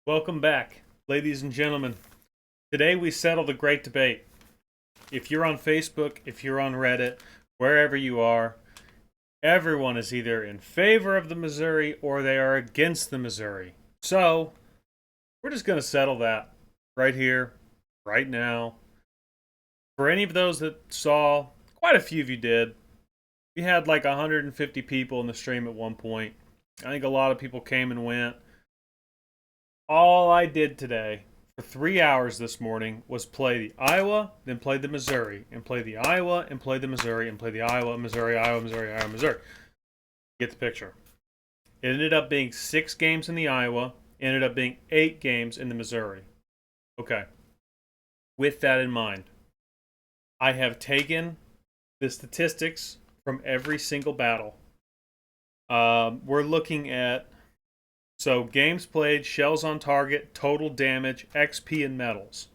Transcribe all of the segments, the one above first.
Welcome back, ladies and gentlemen. Today we settle the great debate. If you're on Facebook, if you're on Reddit, wherever you are, everyone is either in favor of the Missouri or they are against the Missouri. So, we're just going to settle that right here, right now. For any of those that saw, quite a few of you did. We had like 150 people in the stream at one point. I think a lot of people came and went. All I did today for 3 hours this morning was play the Iowa, then play the Missouri, and play the Iowa, and play the Missouri, and play the Iowa, Missouri, Iowa, Missouri, Iowa, Missouri. Get the picture. It ended up being 6 games in the Iowa, ended up being 8 games in the Missouri. Okay. With that in mind, I have taken the statistics from every single battle. We're looking at games played, shells on target, total damage, XP, and medals.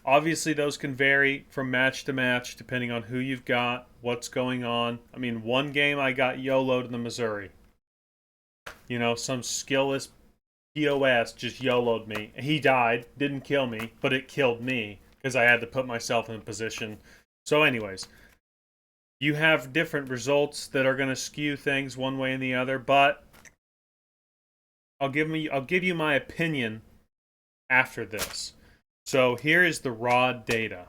Obviously, those can vary from match to match depending on who you've got, what's going on. I mean, one game I got YOLO'd in the Missouri. You know, some skillless POS just YOLO'd me. He died, didn't kill me, but it killed me because I had to put myself in a position. So, anyways, you have different results that are going to skew things one way and the other, but I'll give you my opinion after this. So here is the raw data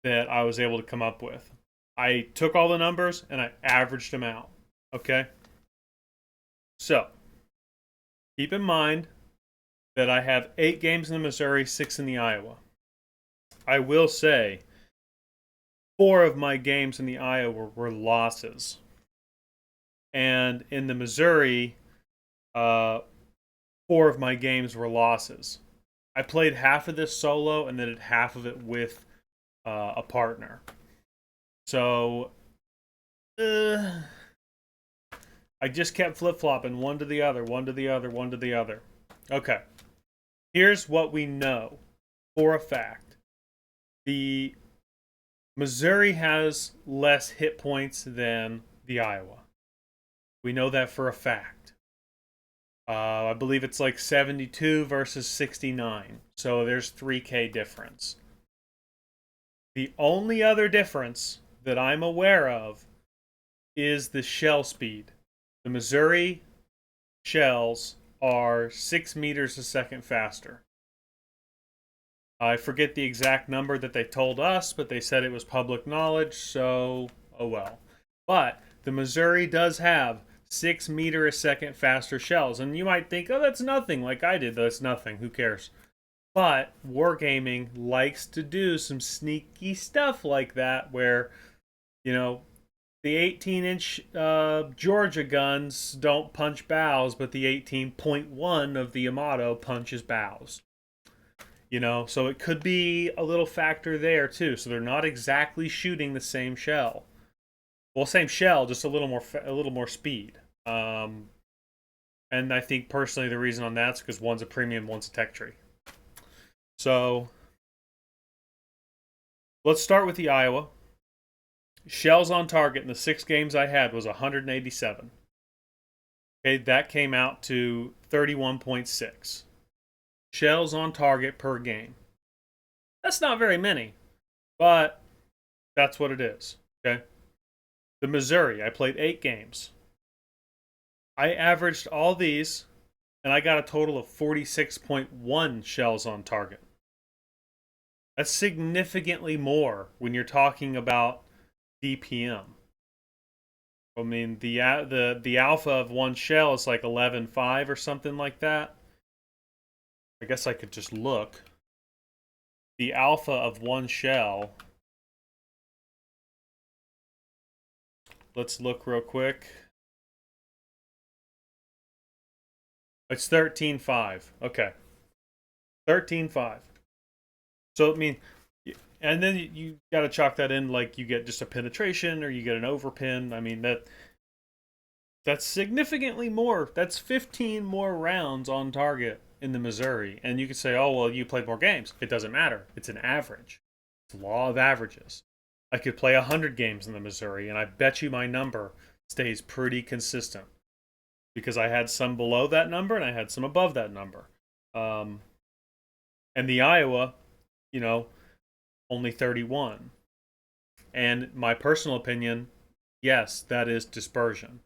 that I was able to come up with. I took all the numbers and I averaged them out. Okay? So, keep in mind that I have 8 games in the Missouri, 6 in the Iowa. I will say 4 of my games in the Iowa were losses. And in the Missouri, 4 of my games were losses. I played half of this solo and then did half of it with a partner. So, I just kept flip-flopping one to the other, one to the other, one to the other. Okay. Here's what we know for a fact. The Missouri has less hit points than the Iowa. We know that for a fact. I believe it's like 72 versus 69. So there's 3K difference. The only other difference that I'm aware of is the shell speed. The Missouri shells are 6 meters a second faster. I forget the exact number that they told us, but they said it was public knowledge, so oh well. But the Missouri does have 6 meter a second faster shells. And you might think, oh, that's nothing, like I did. That's nothing. Who cares? But Wargaming likes to do some sneaky stuff like that where, you know, the 18-inch Georgia guns don't punch bows, but the 18.1 of the Yamato punches bows. You know, so it could be a little factor there too. So they're not exactly shooting the same shell. Well, same shell, just a little more speed. And I think personally the reason on that's because one's a premium, one's a tech tree. So let's start with the Iowa. Shells on target in the 6 games I had was 187. Okay, that came out to 31.6. Shells on target per game. That's not very many, but that's what it is. Okay. The Missouri, I played 8 games. I averaged all these, and I got a total of 46.1 shells on target. That's significantly more when you're talking about DPM. I mean, the alpha of one shell is like 11.5 or something like that. I guess I could just look. The alpha of one shell. Let's look real quick. It's 13.5. Okay. 13.5. So, I mean, and then you got to chalk that in like you get just a penetration or you get an overpin. I mean, that's significantly more. That's 15 more rounds on target in the Missouri. And you could say, oh, well, you played more games. It doesn't matter. It's an average. It's law of averages. I could play 100 games in the Missouri, and I bet you my number stays pretty consistent. because I had some below that number and I had some above that number. Um, and the Iowa, you know, only 31. And my personal opinion, yes, that is dispersion.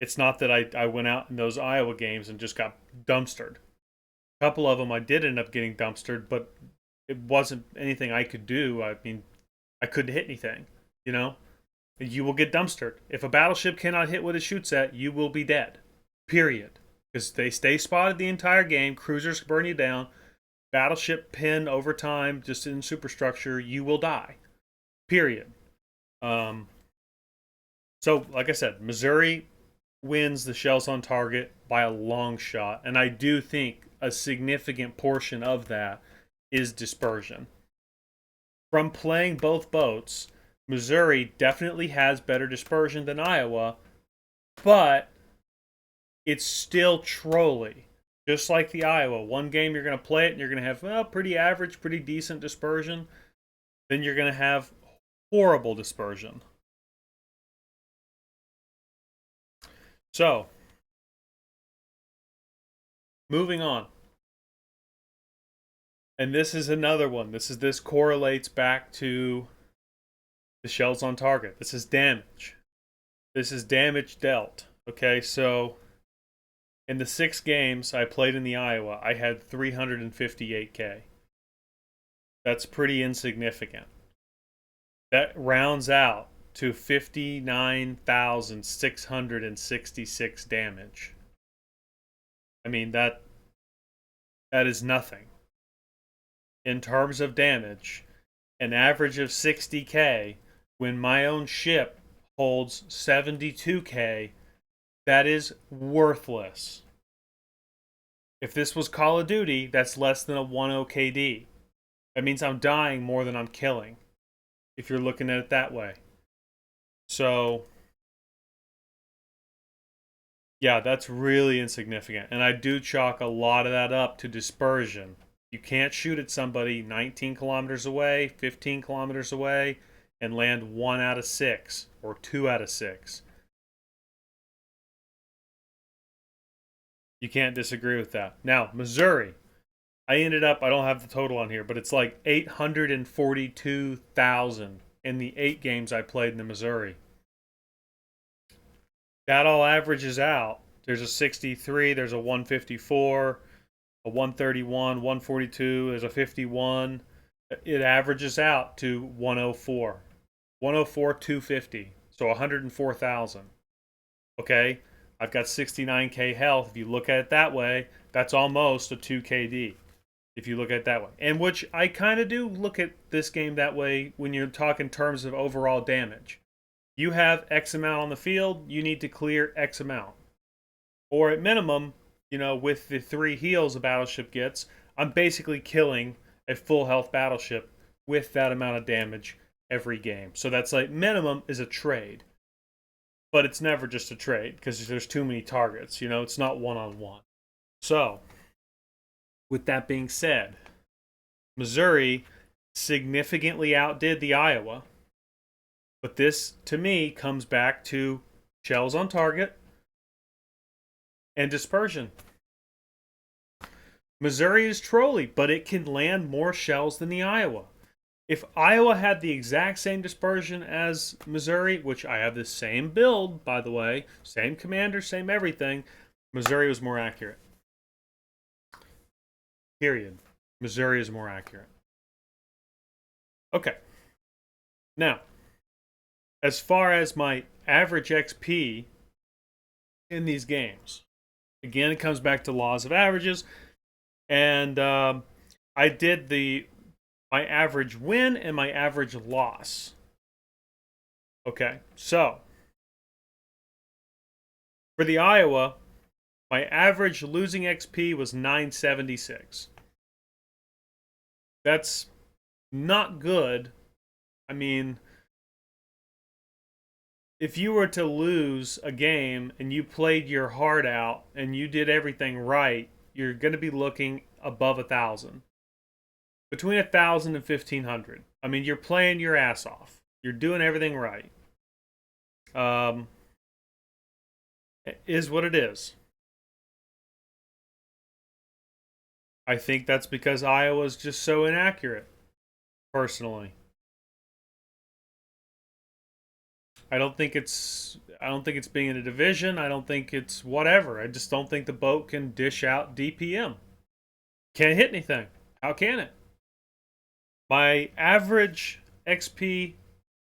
It's not that I went out in those Iowa games and just got dumpstered. A couple of them I did end up getting dumpstered, but it wasn't anything I could do. I mean, I couldn't hit anything, you know? You will get dumpstered. If a battleship cannot hit what it shoots at, you will be dead. Period. Because they stay spotted the entire game. Cruisers burn you down. Battleship pin over time, just in superstructure, you will die. Period. Um, so, like I said, Missouri wins the shells on target by a long shot. And I do think a significant portion of that is dispersion. From playing both boats, Missouri definitely has better dispersion than Iowa, but it's still trolly. Just like the Iowa. One game you're going to play it and you're going to have, well, pretty average, pretty decent dispersion. Then you're going to have horrible dispersion. So, moving on. And this is another one. This correlates back to the shells on target. This is damage. This is damage dealt. Okay, so in the 6 games I played in the Iowa, I had 358k. That's pretty insignificant. That rounds out to 59,666 damage. I mean, that is nothing. In terms of damage, an average of 60k when my own ship holds 72k, that is worthless. If this was Call of Duty, that's less than a 10 KD. That means I'm dying more than I'm killing, if you're looking at it that way. So, yeah, that's really insignificant. And I do chalk a lot of that up to dispersion. You can't shoot at somebody 19 kilometers away, 15 kilometers away, and land 1 out of 6 or 2 out of 6. You can't disagree with that. Now, Missouri. I ended up, I don't have the total on here, but it's like 842,000 in the 8 games I played in the Missouri. That all averages out. There's a 63, there's a 154, a 131, 142, there's a 51. It averages out to 104. 104, 250. So 104,000. Okay? I've got 69k health. If you look at it that way, that's almost a 2KD. If you look at it that way. And which I kind of do look at this game that way when you're talking terms of overall damage. You have X amount on the field, you need to clear X amount. Or at minimum, with the 3 heals a battleship gets, I'm basically killing a full health battleship with that amount of damage every game. So that's like minimum is a trade. But it's never just a trade because there's too many targets. It's not one-on-one. So, with that being said, Missouri significantly outdid the Iowa. But this, to me, comes back to shells on target and dispersion. Missouri is trolly, but it can land more shells than the Iowa. If Iowa had the exact same dispersion as Missouri, which I have the same build, by the way, same commander, same everything, Missouri was more accurate. Period. Missouri is more accurate. Okay. Now, as far as my average XP in these games, again, it comes back to laws of averages. And I did my average win and my average loss. Okay, so for the Iowa, my average losing XP was 976. That's not good. I mean, if you were to lose a game and you played your heart out and you did everything right, you're going to be looking above 1,000. Between 1,000 and 1,500. I mean, you're playing your ass off. You're doing everything right. It is what it is. I think that's because Iowa's just so inaccurate, personally. I don't think it's being in a division. I don't think it's whatever. I just don't think the boat can dish out DPM. Can't hit anything. How can it? My average XP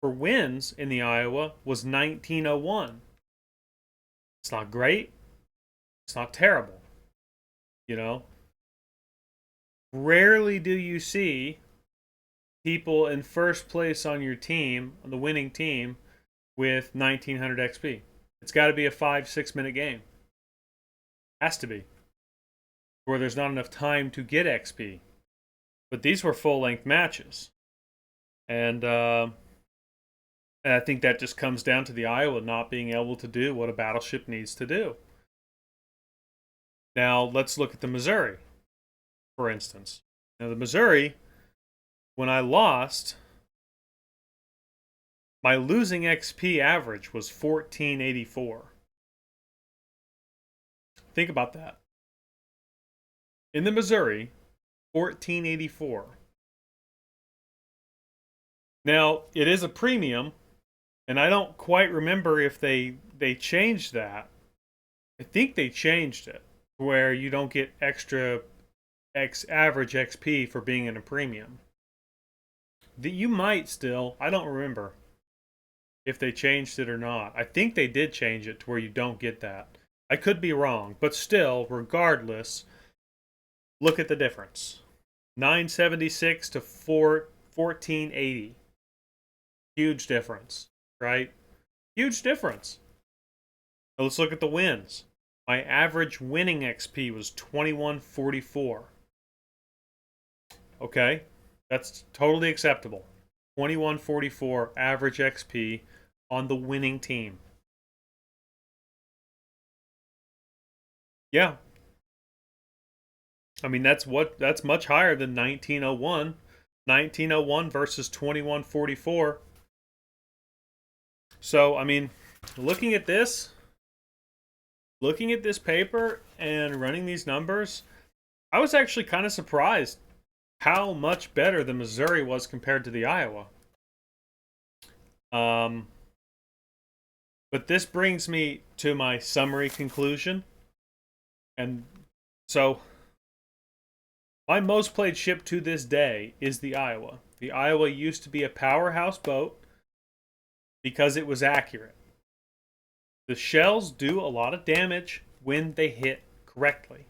for wins in the Iowa was 1901. It's not great. It's not terrible. You know, rarely do you see people in first place on your team, on the winning team, with 1900 XP. It's got to be a 5-6 minute game. Has to be. Where there's not enough time to get XP. But these were full length matches. And I think that just comes down to the Iowa not being able to do what a battleship needs to do. Now, let's look at the Missouri, for instance. Now, the Missouri, when I lost, my losing XP average was 1484. Think about that. In the Missouri, 1484. Now, it is a premium, and I don't quite remember if they changed that. I think they changed it where you don't get extra average XP for being in a premium. That you might still, I don't remember if they changed it or not. I think they did change it to where you don't get that. I could be wrong, but still, regardless, look at the difference. 976 to 1480. Huge difference, right? Huge difference. Now let's look at the wins. My average winning XP was 2144. Okay, that's totally acceptable. 2144 average XP on the winning team. Yeah. I mean, that's much higher than 1901. 1901 versus 2144. So, I mean, looking at this paper and running these numbers, I was actually kind of surprised how much better the Missouri was compared to the Iowa. But this brings me to my summary conclusion. And so, my most played ship to this day is the Iowa. The Iowa used to be a powerhouse boat because it was accurate. The shells do a lot of damage when they hit correctly.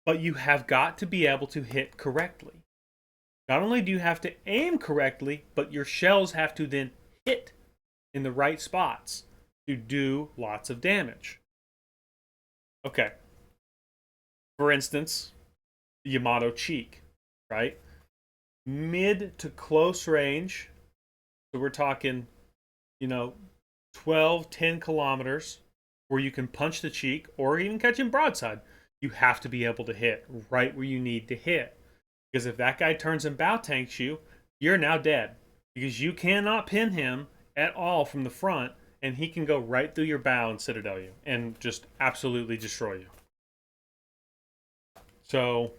But you have got to be able to hit correctly. Not only do you have to aim correctly, but your shells have to then hit in the right spots to do lots of damage. Okay. For instance, the Yamato Cheek, right? Mid to close range. So we're talking, 12, 10 kilometers where you can punch the cheek or even catch him broadside. You have to be able to hit right where you need to hit. Because if that guy turns and bow tanks you, you're now dead. Because you cannot pin him at all from the front, and he can go right through your bow and citadel you and just absolutely destroy you. So,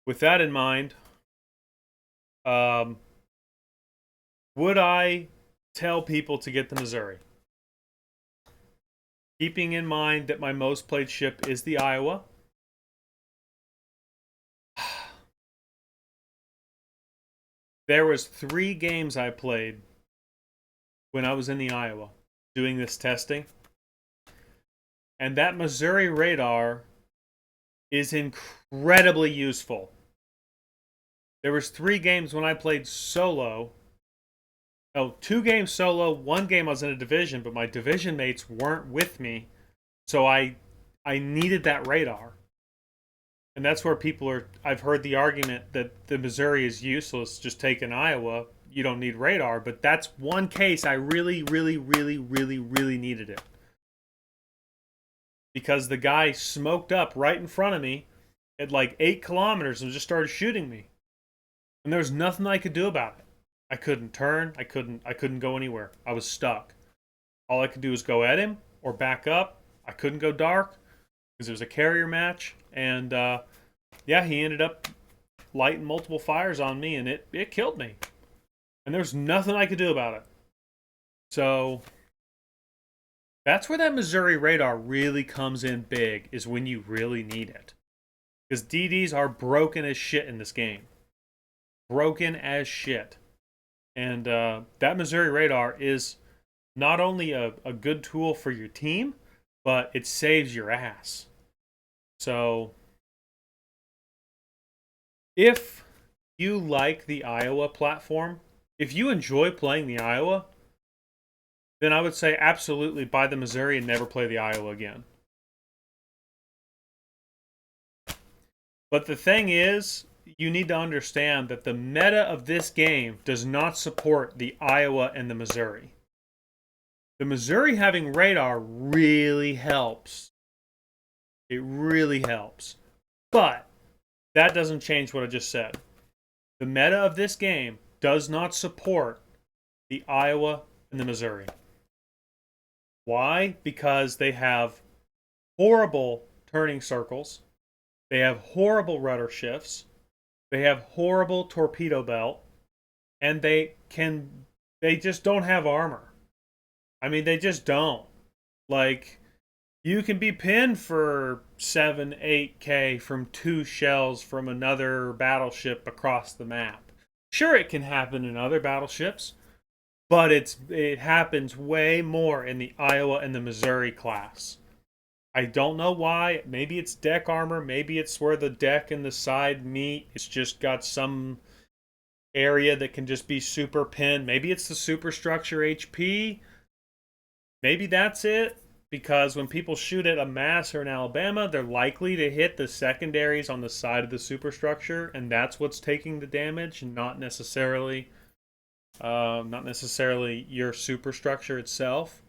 with that in mind, would I tell people to get the Missouri? Keeping in mind that my most played ship is the Iowa. There was 3 games I played when I was in the Iowa doing this testing. And that Missouri radar is incredibly useful. There was 3 games when I played solo. 2 games solo, 1 game I was in a division, but my division mates weren't with me. So I needed that radar. And that's where I've heard the argument that the Missouri is useless, just take an Iowa, you don't need radar. But that's one case I really, really, really, really, really needed it. Because the guy smoked up right in front of me at like 8 kilometers and just started shooting me. And there was nothing I could do about it. I couldn't turn. I couldn't go anywhere. I was stuck. all I could do was go at him or back up. I couldn't go dark because it was a carrier match. And yeah, he ended up lighting multiple fires on me, and it killed me. And there's nothing I could do about it. So that's where that Missouri radar really comes in big, is when you really need it. Because DDs are broken as shit in this game. Broken as shit. And that Missouri radar is not only a good tool for your team, but it saves your ass. So if you like the Iowa platform, if you enjoy playing the Iowa, then I would say absolutely buy the Missouri and never play the Iowa again. But the thing is, you need to understand that the meta of this game does not support the Iowa and the Missouri. The Missouri having radar really helps. It really helps. But that doesn't change what I just said. The meta of this game does not support the Iowa and the Missouri. Why? Because they have horrible turning circles. They have horrible rudder shifts. They have horrible torpedo belt. And they just don't have armor. I mean, they just don't. Like, you can be pinned for 7, 8K from 2 shells from another battleship across the map. Sure, it can happen in other battleships, but it happens way more in the Iowa and the Missouri class. I don't know why. Maybe it's deck armor. Maybe it's where the deck and the side meet. It's just got some area that can just be super pinned. Maybe it's the superstructure HP. Maybe that's it. Because when people shoot at a Mass or an Alabama, they're likely to hit the secondaries on the side of the superstructure, and that's what's taking the damage, not necessarily your superstructure itself.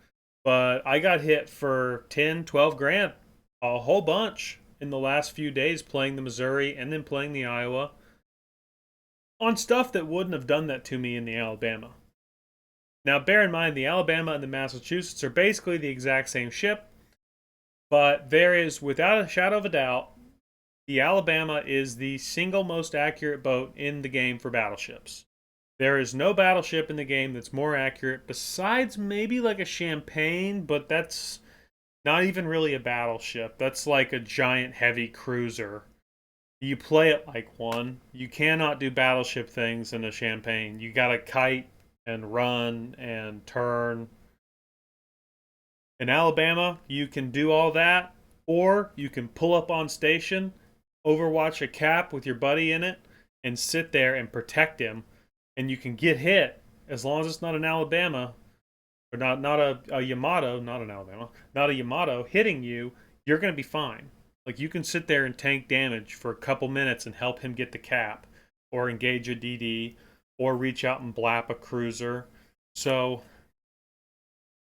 But I got hit for 10, 12 grand, a whole bunch in the last few days playing the Missouri and then playing the Iowa on stuff that wouldn't have done that to me in the Alabama. Now, bear in mind, the Alabama and the Massachusetts are basically the exact same ship, but there is, without a shadow of a doubt, the Alabama is the single most accurate boat in the game for battleships. There is no battleship in the game that's more accurate, besides maybe like a Champagne, but that's not even really a battleship. That's like a giant heavy cruiser. You play it like one. You cannot do battleship things in a Champagne. You gotta kite and run and turn. In Alabama, you can do all that, or you can pull up on station, overwatch a cap with your buddy in it, and sit there and protect him, and you can get hit as long as it's not an Alabama, or not a Yamato, not an Alabama, not a Yamato hitting you. You're going to be fine. Like, you can sit there and tank damage for a couple minutes and help him get the cap, or engage a DD, or reach out and blap a cruiser. So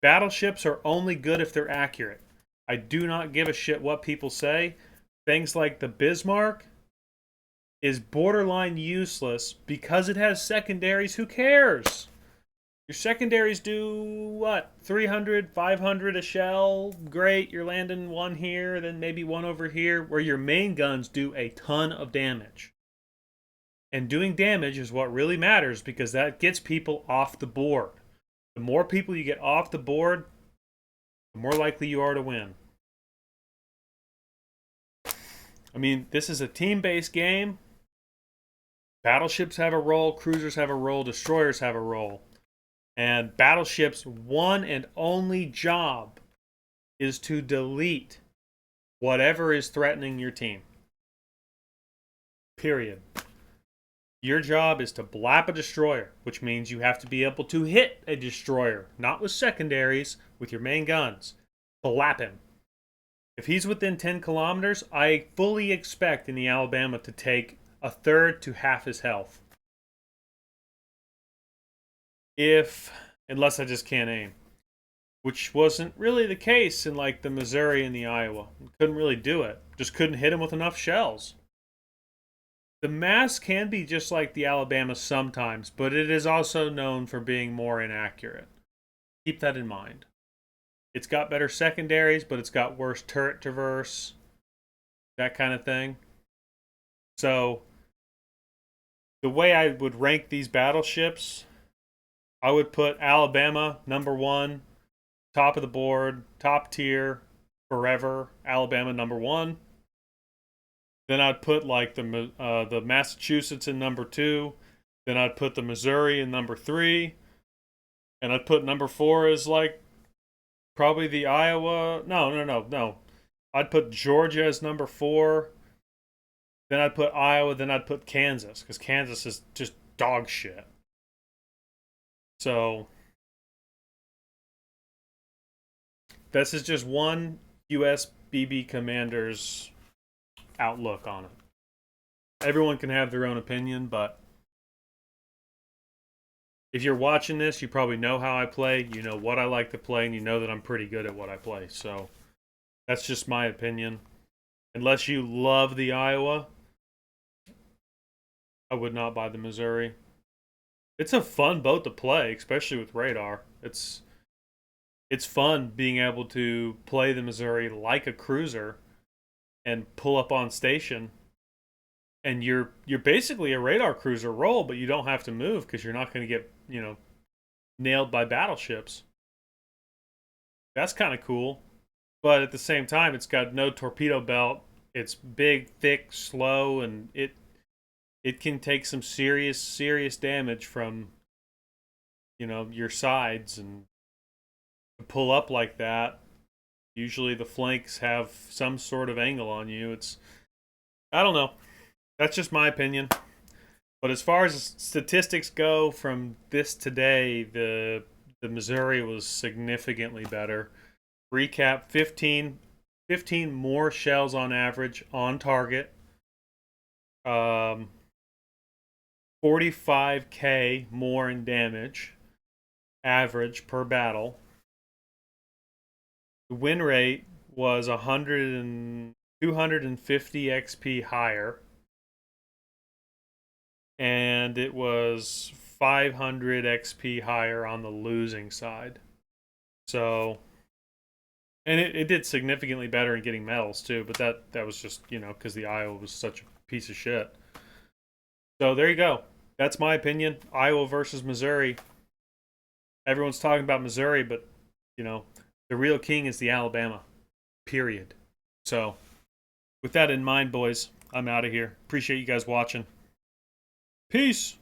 battleships are only good if they're accurate. I do not give a shit what people say. Things like the Bismarck is borderline useless because it has secondaries. Who cares? Your secondaries do what? 300, 500 a shell. Great, you're landing one here, then maybe one over here, where your main guns do a ton of damage. And doing damage is what really matters, because that gets people off the board. The more people you get off the board, the more likely you are to win. I mean, this is a team-based game. Battleships have a role, cruisers have a role, destroyers have a role. And battleships' one and only job is to delete whatever is threatening your team. Period. Your job is to blap a destroyer, which means you have to be able to hit a destroyer, not with secondaries, with your main guns. Blap him. If he's within 10 kilometers, I fully expect in the Alabama to take a third to half his health. Unless I just can't aim. Which wasn't really the case in like the Missouri and the Iowa. Couldn't really do it. Just couldn't hit him with enough shells. The Mass can be just like the Alabama sometimes, but it is also known for being more inaccurate. Keep that in mind. It's got better secondaries, but it's got worse turret traverse, that kind of thing. So the way I would rank these battleships, I would put Alabama #1, top of the board, top tier, forever. Alabama #1. Then I'd put like the Massachusetts in #2. Then I'd put the Missouri in #3, and I'd put #4 as like probably the Iowa. No. I'd put Georgia as #4. Then I'd put Iowa. Then I'd put Kansas, because Kansas is just dog shit. So this is just one U.S. BB commander's outlook on it. Everyone can have their own opinion, but if you're watching this, you probably know how I play. You know what I like to play, and you know that I'm pretty good at what I play. So that's just my opinion. Unless you love the Iowa, I would not buy the Missouri. It's a fun boat to play, especially with radar. It's fun being able to play the Missouri like a cruiser and pull up on station, and you're basically a radar cruiser roll, but you don't have to move because you're not going to get, nailed by battleships. That's kind of cool. But at the same time, it's got no torpedo belt. It's big, thick, slow, and it can take some serious damage from your sides, and to pull up like that. Usually the flanks have some sort of angle on you. I don't know. That's just my opinion. But as far as statistics go from this today, the Missouri was significantly better. Recap: 15 more shells on average on target. 45k more in damage average per battle. The win rate was 250 XP higher, and it was 500 XP higher on the losing side. So, and it did significantly better in getting medals too, but that was just, because the Iowa was such a piece of shit. So there you go. That's my opinion. Iowa versus Missouri. Everyone's talking about Missouri, but, the real king is the Alabama. Period. So, with that in mind, boys, I'm out of here. Appreciate you guys watching. Peace.